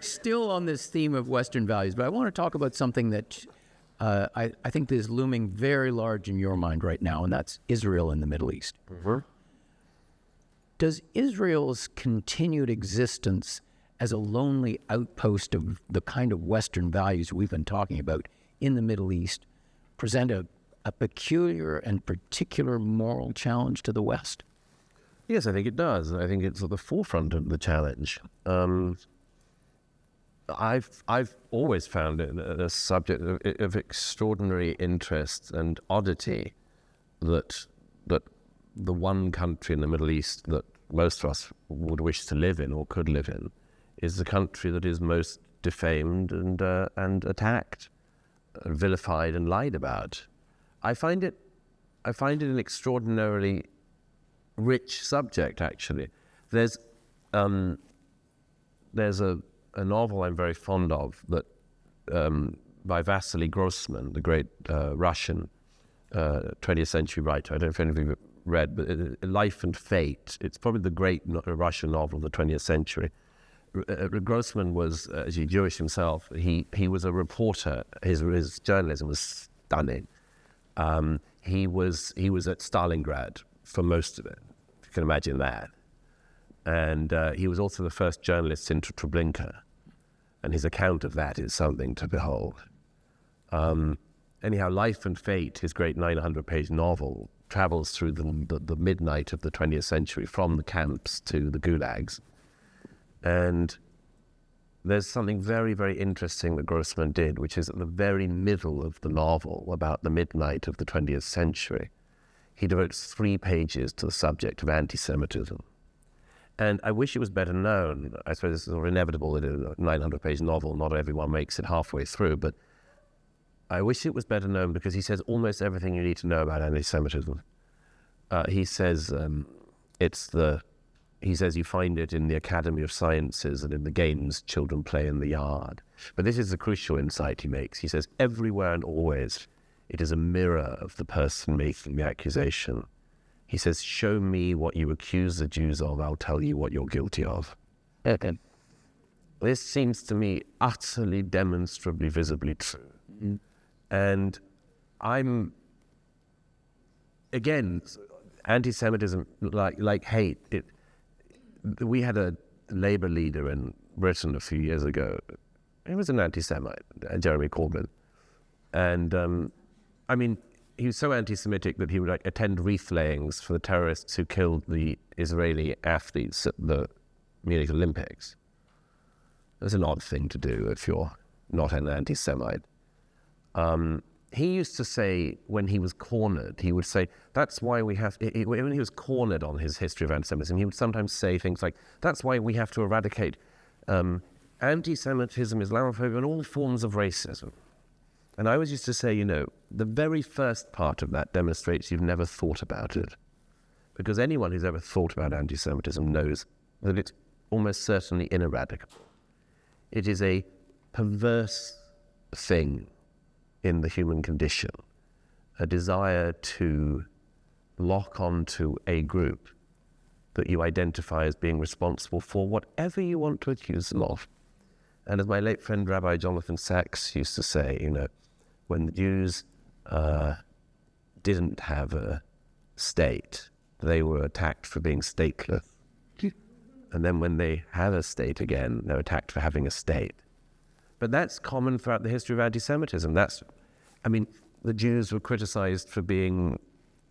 still on this theme of Western values, but I want to talk about something that I think is looming very large in your mind right now, and that's Israel in the Middle East. Mm-hmm. Does Israel's continued existence as a lonely outpost of the kind of Western values we've been talking about in the Middle East present a peculiar and particular moral challenge to the West? Yes, I think it does. I think it's at the forefront of the challenge. I've always found it a subject of extraordinary interest and oddity that the one country in the Middle East that most of us would wish to live in or could live in is the country that is most defamed and attacked, vilified and lied about. I find it an extraordinarily rich subject, actually. There's a novel I'm very fond of that by Vasily Grossman, the great Russian 20th century writer. I don't know if any of you have read, but Life and Fate. It's probably the great Russian novel of the 20th century. Grossman was, as he Jewish himself, he was a reporter. His journalism was stunning. He was at Stalingrad for most of it, if you can imagine that. And he was also the first journalist into Treblinka, and his account of that is something to behold. Anyhow, Life and Fate, his great 900-page novel, travels through the midnight of the 20th century, from the camps to the gulags. And there's something very, very interesting that Grossman did, which is at the very middle of the novel, about the midnight of the 20th century, he devotes 3 pages to the subject of anti-Semitism. And I wish it was better known. I suppose it's sort of inevitable that in a 900-page novel, not everyone makes it halfway through, but I wish it was better known because he says almost everything you need to know about anti-Semitism. He says he says you find it in the Academy of Sciences and in the games children play in the yard. But this is the crucial insight he makes. He says everywhere and always it is a mirror of the person making the accusation. He says, show me what you accuse the Jews of, I'll tell you what you're guilty of. This seems to me utterly, demonstrably, visibly true. Mm-hmm. And I'm, again, anti-Semitism, like hate. We had a Labour leader in Britain a few years ago. He was an anti-Semite, Jeremy Corbyn. And, I mean, he was so anti-Semitic that he would attend wreath layings for the terrorists who killed the Israeli athletes at the Munich Olympics. That's an odd thing to do if you're not an anti-Semite. He used to say, when he was cornered, he would say, that's why we have, when he was cornered on his history of anti-Semitism, he would sometimes say things like, that's why we have to eradicate anti-Semitism, Islamophobia, and all forms of racism. And I always used to say, the very first part of that demonstrates you've never thought about it. Because anyone who's ever thought about anti-Semitism knows that it's almost certainly ineradicable. It is a perverse thing in the human condition, a desire to lock onto a group that you identify as being responsible for whatever you want to accuse them of. And as my late friend Rabbi Jonathan Sachs used to say, when the Jews didn't have a state, they were attacked for being stateless. And then when they had a state again, they were attacked for having a state. But that's common throughout the history of anti-Semitism. The Jews were criticized for being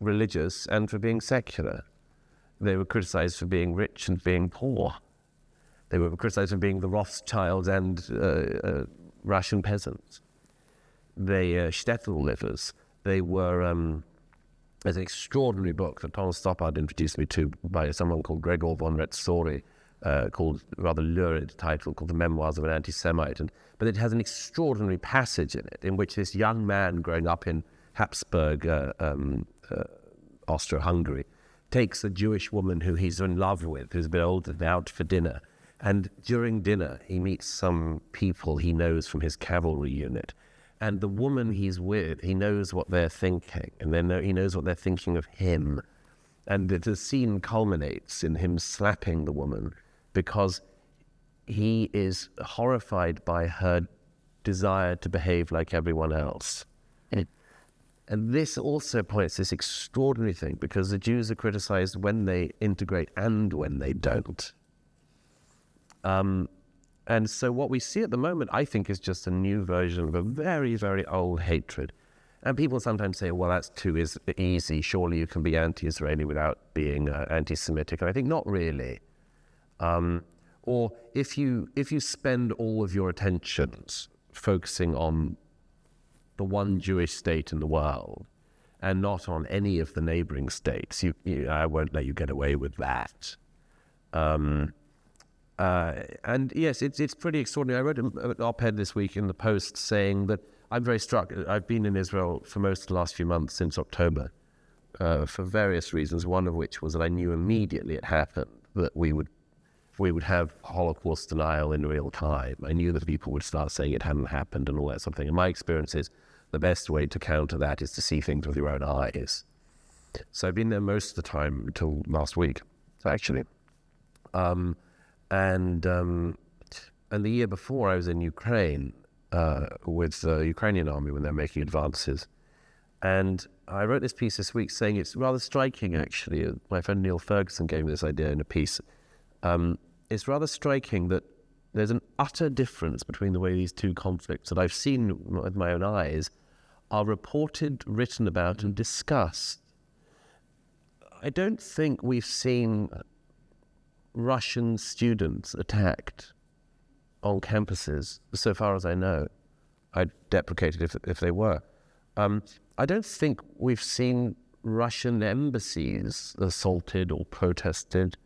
religious and for being secular. They were criticized for being rich and being poor. They were criticized for being the Rothschilds and Russian peasants. They shtetl livers. They were, there's an extraordinary book that Thomas Stoppard introduced me to by someone called Gregor von Retzori, called, rather lurid title, called The Memoirs of an Anti-Semite. But it has an extraordinary passage in it in which this young man growing up in Habsburg, Austro-Hungary, takes a Jewish woman who he's in love with, who's a bit older, out for dinner. And during dinner, he meets some people he knows from his cavalry unit. And the woman he's with, he knows what they're thinking, and then he knows what they're thinking of him. And the scene culminates in him slapping the woman because he is horrified by her desire to behave like everyone else. And this also points to this extraordinary thing, because the Jews are criticized when they integrate and when they don't. And so what we see at the moment, I think, is just a new version of a very, very old hatred. And people sometimes say, well, that's too easy. Surely you can be anti-Israeli without being anti-Semitic. And I think not really. Or if you spend all of your attentions focusing on the one Jewish state in the world and not on any of the neighboring states, I won't let you get away with that. And yes, it's pretty extraordinary. I wrote an op-ed this week in the Post saying that I'm very struck. I've been in Israel for most of the last few months since October for various reasons, one of which was that I knew immediately it happened that we would have Holocaust denial in real time. I knew that people would start saying it hadn't happened and all that sort of thing. And my experience is the best way to counter that is to see things with your own eyes. So I've been there most of the time until last week, actually. And the year before I was in Ukraine with the Ukrainian army when they're making advances. And I wrote this piece this week saying it's rather striking, actually. My friend Neil Ferguson gave me this idea in a piece. It's rather striking that there's an utter difference between the way these two conflicts that I've seen with my own eyes are reported, written about, and discussed. I don't think we've seen Russian students attacked on campuses, so far as I know. I'd deprecate it if they were. I don't think we've seen Russian embassies assaulted or protested.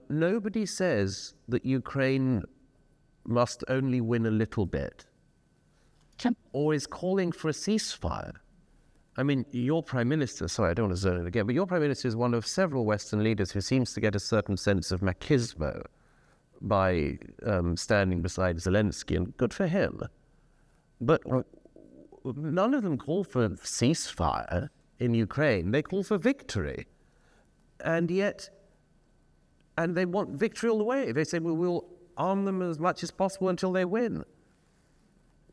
Nobody says that Ukraine must only win a little bit or is calling for a ceasefire. I mean, your prime minister, sorry, I don't want to zone in again, but your prime minister is one of several Western leaders who seems to get a certain sense of machismo by standing beside Zelensky, and good for him. But none of them call for a ceasefire in Ukraine. They call for victory. And they want victory all the way. They say, well, we'll arm them as much as possible until they win.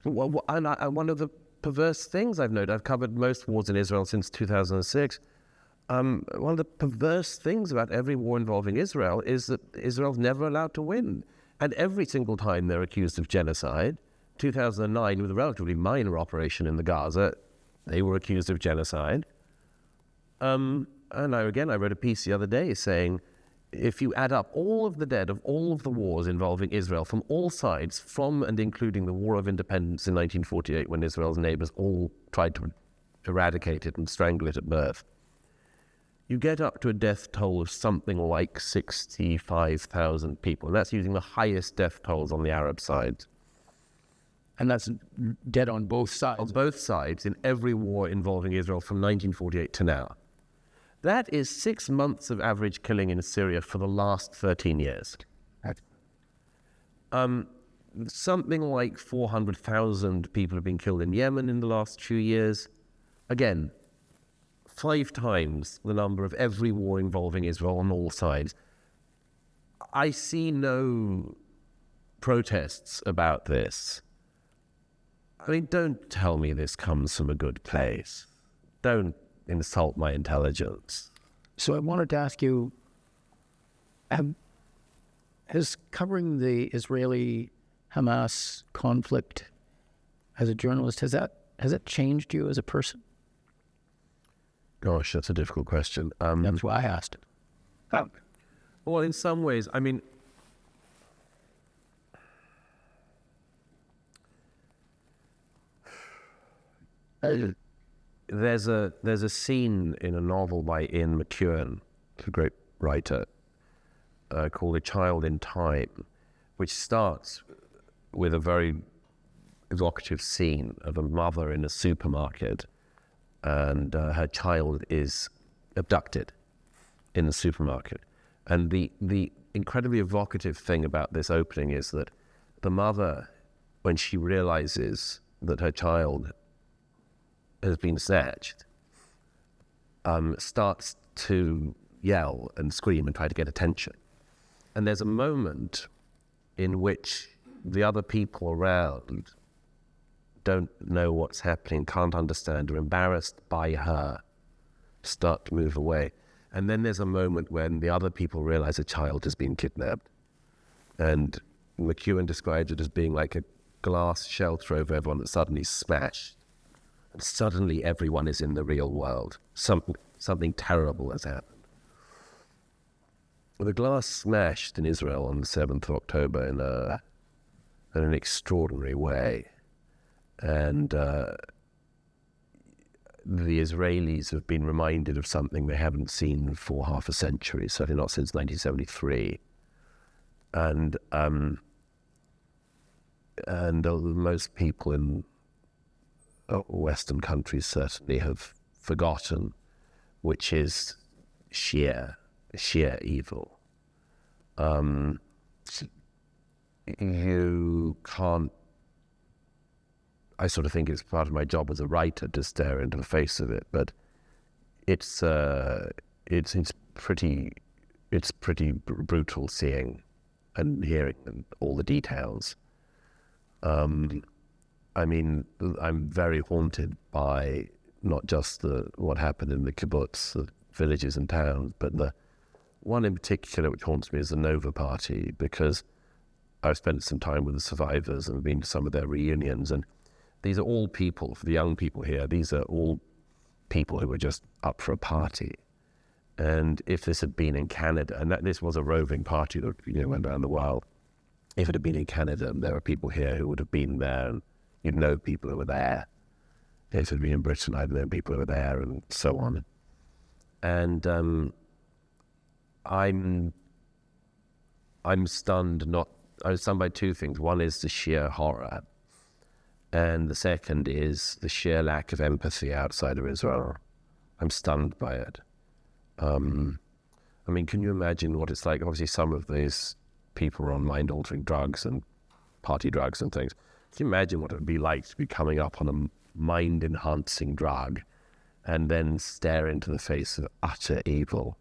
And one of the perverse things I've noted, I've covered most wars in Israel since 2006. One of the perverse things about every war involving Israel is that Israel's never allowed to win. And every single time they're accused of genocide, 2009, with a relatively minor operation in the Gaza, they were accused of genocide. And I wrote a piece the other day saying, if you add up all of the dead of all of the wars involving Israel from all sides, from and including the War of Independence in 1948, when Israel's neighbors all tried to eradicate it and strangle it at birth, you get up to a death toll of something like 65,000 people. And that's using the highest death tolls on the Arab side. And that's dead on both sides. On both sides, in every war involving Israel from 1948 to now. That is 6 months of average killing in Syria for the last 13 years. Something like 400,000 people have been killed in Yemen in the last few years. Again, 5 times the number of every war involving Israel on all sides. I see no protests about this. I mean, don't tell me this comes from a good place. Don't insult my intelligence. So I wanted to ask you, has covering the Israeli-Hamas conflict as a journalist, has it changed you as a person? Gosh, that's a difficult question. That's why I asked it. Well, in some ways, I mean, there's a scene in a novel by Ian McEwan, a great writer, called A Child in Time, which starts with a very evocative scene of a mother in a supermarket, and her child is abducted in the supermarket. And the incredibly evocative thing about this opening is that the mother, when she realizes that her child has been snatched, starts to yell and scream and try to get attention. And there's a moment in which the other people around don't know what's happening, can't understand, are embarrassed by her, start to move away. And then there's a moment when the other people realize a child has been kidnapped. And McEwen describes it as being like a glass shelter over everyone that suddenly smashed. And suddenly everyone is in the real world. Something terrible has happened. The glass smashed in Israel on the 7th of October in an extraordinary way. And the Israelis have been reminded of something they haven't seen for half a century, certainly not since 1973. And most people in Western countries certainly have forgotten, which is sheer evil. You can't. I sort of think it's part of my job as a writer to stare into the face of it, but it's pretty brutal seeing and hearing all the details. I mean, I'm very haunted by not just what happened in the kibbutz, the villages and towns, but the one in particular which haunts me is the Nova Party, because I've spent some time with the survivors and been to some of their reunions, and these are all people, for the young people here, these are all people who were just up for a party. And if this had been in Canada, and this was a roving party that went around the world, if it had been in Canada, there are people here who would have been there, and you'd know people who were there. If it had been in Britain, I'd know people who were there, and so on. And I'm stunned. I'm stunned by two things. One is the sheer horror, and the second is the sheer lack of empathy outside of Israel. I'm stunned by it. I mean, can you imagine what it's like? Obviously, some of these people are on mind-altering drugs and party drugs and things. Can you imagine what it would be like to be coming up on a mind-enhancing drug and then stare into the face of utter evil?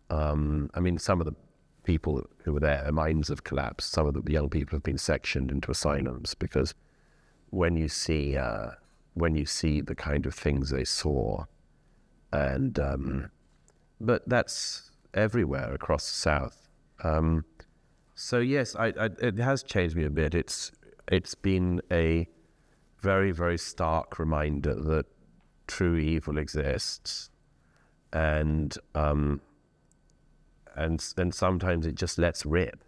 I mean, some of the people who were there, their minds have collapsed. Some of the young people have been sectioned into asylums because when you see the kind of things they saw, and but that's everywhere across the South. So yes, it has changed me a bit. It's been a very, very stark reminder that true evil exists, and sometimes it just lets rip.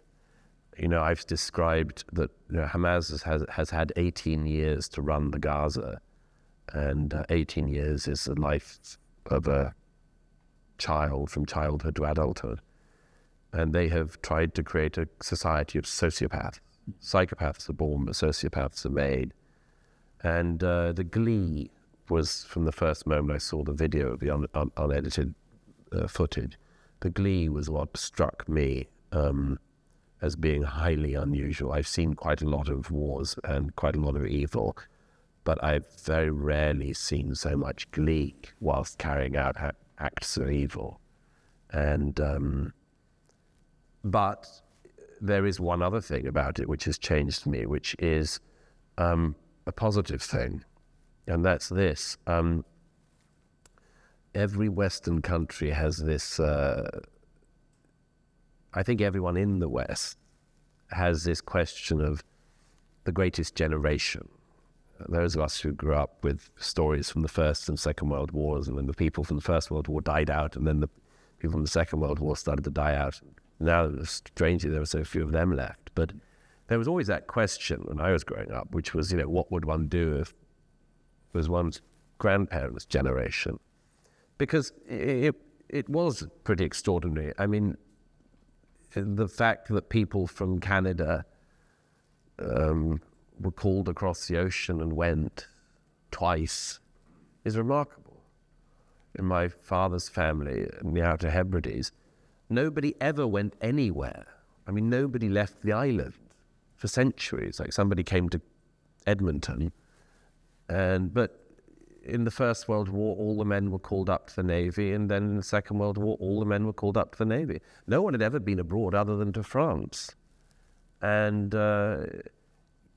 I've described that Hamas has had 18 years to run the Gaza, and 18 years is the life of a child from childhood to adulthood. And they have tried to create a society of sociopaths. Psychopaths are born, but sociopaths are made. And the glee was, from the first moment I saw the video of the unedited footage, the glee was what struck me as being highly unusual. I've seen quite a lot of wars and quite a lot of evil, but I've very rarely seen so much glee whilst carrying out acts of evil. And but there is one other thing about it which has changed me, which is a positive thing, and that's this. Every Western country has this, I think everyone in the West has this question of the greatest generation. Those of us who grew up with stories from the First and Second World Wars, and when the people from the First World War died out, and then the people from the Second World War started to die out. Now, strangely, there were so few of them left. But there was always that question when I was growing up, which was, what would one do if it was one's grandparents' generation? Because it was pretty extraordinary. I mean, the fact that people from Canada were called across the ocean and went twice is remarkable. In my father's family, in the Outer Hebrides, nobody ever went anywhere. I mean, nobody left the island for centuries. Like, somebody came to Edmonton, but in the First World War, all the men were called up to the Navy, and then in the Second World War, all the men were called up to the Navy. No one had ever been abroad other than to France. And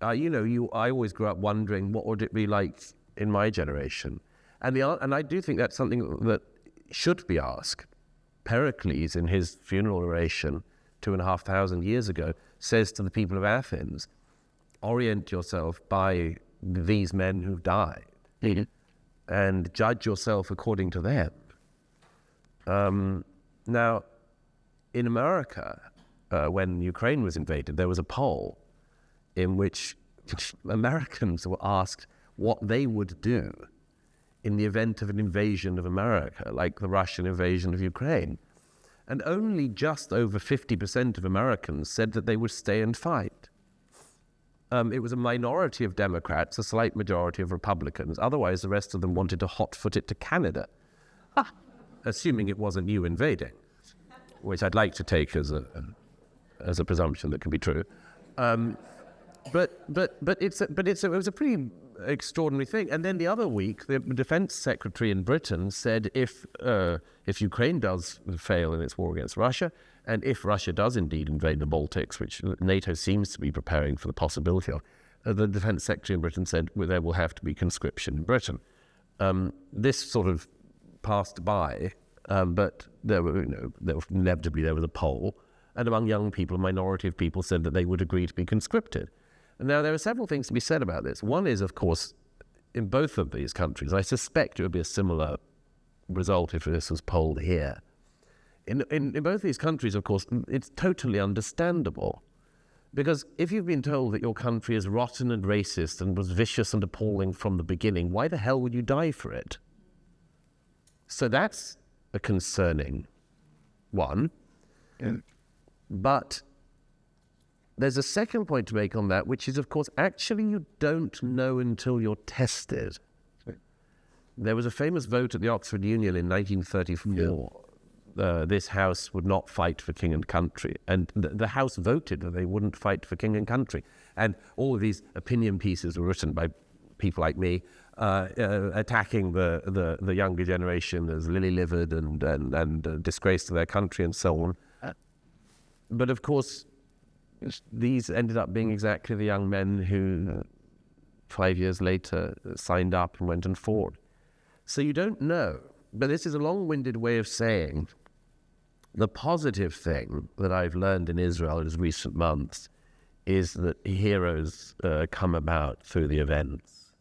I always grew up wondering what would it be like in my generation, and I do think that's something that should be asked. Pericles, in his funeral oration 2,500 years ago, says to the people of Athens, orient yourself by these men who've died, and judge yourself according to them. Now, in America, when Ukraine was invaded, there was a poll in which Americans were asked what they would do in the event of an invasion of America, like the Russian invasion of Ukraine. And only just over 50% of Americans said that they would stay and fight. It was a minority of Democrats, a slight majority of Republicans. Otherwise, the rest of them wanted to hot-foot it to Canada, assuming it wasn't you invading, which I'd like to take as a presumption that can be true. But it was a pretty extraordinary thing. And then the other week, the defense secretary in Britain said if Ukraine does fail in its war against Russia, and if Russia does indeed invade the Baltics, which NATO seems to be preparing for the possibility of, the defense secretary in Britain said there will have to be conscription in Britain. This sort of passed by, but inevitably there was a poll, and among young people, a minority of people said that they would agree to be conscripted. Now, there are several things to be said about this. One is, of course, in both of these countries, I suspect it would be a similar result if this was polled here. In both these countries, of course, it's totally understandable. Because if you've been told that your country is rotten and racist and was vicious and appalling from the beginning, why the hell would you die for it? So that's a concerning one. Yeah. But there's a second point to make on that, which is, of course, actually you don't know until you're tested. There was a famous vote at the Oxford Union in 1934. Yeah. This House would not fight for king and country. And the House voted that they wouldn't fight for king and country. And all of these opinion pieces were written by people like me, attacking the younger generation as lily-livered and disgrace to their country and so on. But of course, these ended up being exactly the young men who 5 years later signed up and went and fought. So you don't know. But this is a long-winded way of saying the positive thing that I've learned in Israel in recent months is that heroes come about through the events.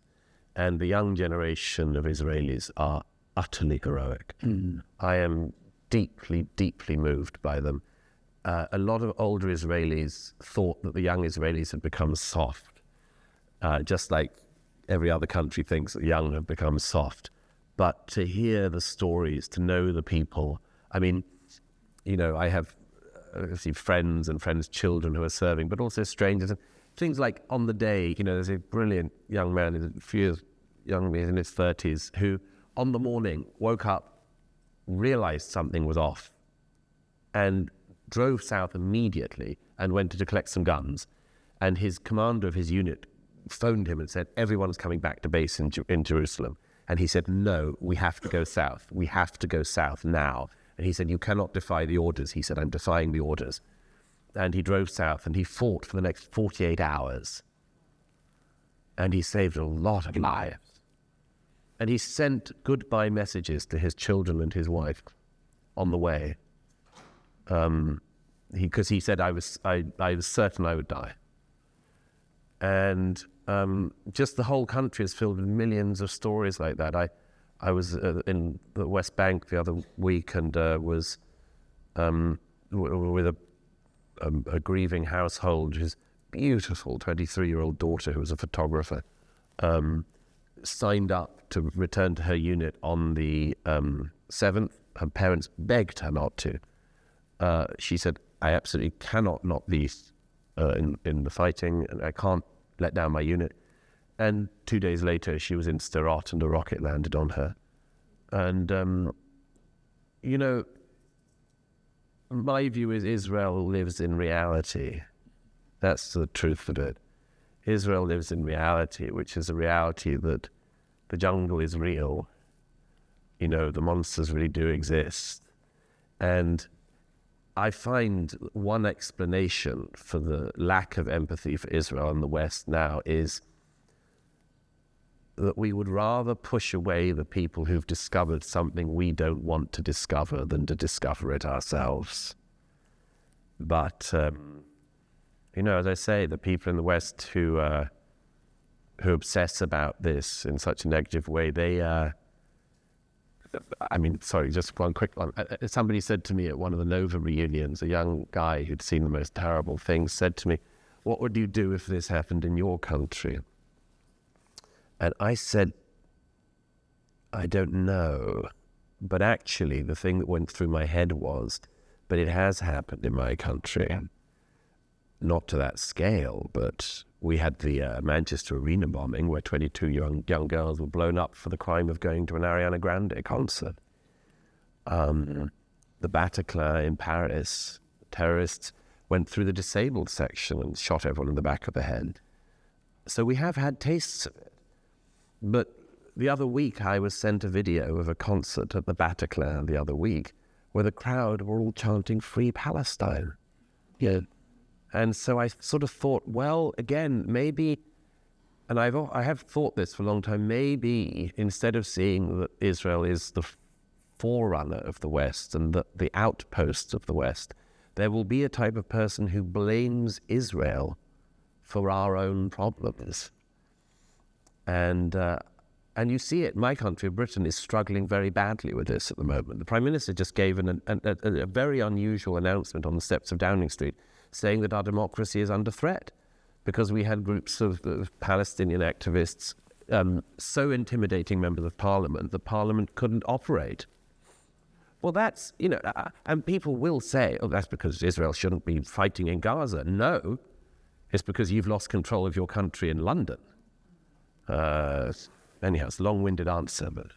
And the young generation of Israelis are utterly heroic. I am deeply, deeply moved by them. A lot of older Israelis thought that the young Israelis had become soft, just like every other country thinks that the young have become soft. But to hear the stories, to know the people, I mean, I have obviously friends and friends' children who are serving, but also strangers. And things like on the day, there's a brilliant young man, a few years young, in his 30s, who on the morning woke up, realized something was off, and drove south immediately and went to collect some guns. And his commander of his unit phoned him and said, everyone's coming back to base in Jerusalem. And he said, no, we have to go south. We have to go south now. And he said, you cannot defy the orders. He said, I'm defying the orders. And he drove south and he fought for the next 48 hours. And he saved a lot of lives. And he sent goodbye messages to his children and his wife on the way. Because he said, I was certain I would die. And just the whole country is filled with millions of stories like that. I was in the West Bank the other week and was with a grieving household. His beautiful 23-year-old daughter, who was a photographer, signed up to return to her unit on the 7th. Her parents begged her not to. She said, I absolutely cannot not be in the fighting, and I can't let down my unit. And 2 days later, she was in Sderot and a rocket landed on her. And, my view is Israel lives in reality. That's the truth of it. Israel lives in reality, which is a reality that the jungle is real. The monsters really do exist. And I find one explanation for the lack of empathy for Israel in the West now is that we would rather push away the people who've discovered something we don't want to discover than to discover it ourselves. But, as I say, the people in the West who obsess about this in such a negative way, just one quick one. Somebody said to me at one of the Nova reunions, a young guy who'd seen the most terrible things, said to me, "What would you do if this happened in your country?" And I said, "I don't know." But actually, the thing that went through my head was, but it has happened in my country. Not to that scale, but we had the Manchester Arena bombing where 22 young girls were blown up for the crime of going to an Ariana Grande concert. The Bataclan in Paris, terrorists went through the disabled section and shot everyone in the back of the head. So we have had tastes of it. But the other week I was sent a video of a concert at the Bataclan the other week where the crowd were all chanting "Free Palestine." Yeah. And so I sort of thought, well, again, maybe, and I have thought this for a long time, maybe instead of seeing that Israel is the forerunner of the West and the outpost of the West, there will be a type of person who blames Israel for our own problems. And you see it. My country, Britain, is struggling very badly with this at the moment. The Prime Minister just gave a very unusual announcement on the steps of Downing Street, saying that our democracy is under threat because we had groups of Palestinian activists so intimidating members of Parliament that Parliament couldn't operate. Well, that's, and people will say, oh, that's because Israel shouldn't be fighting in Gaza. No, it's because you've lost control of your country in London. Anyhow, it's a long-winded answer, but...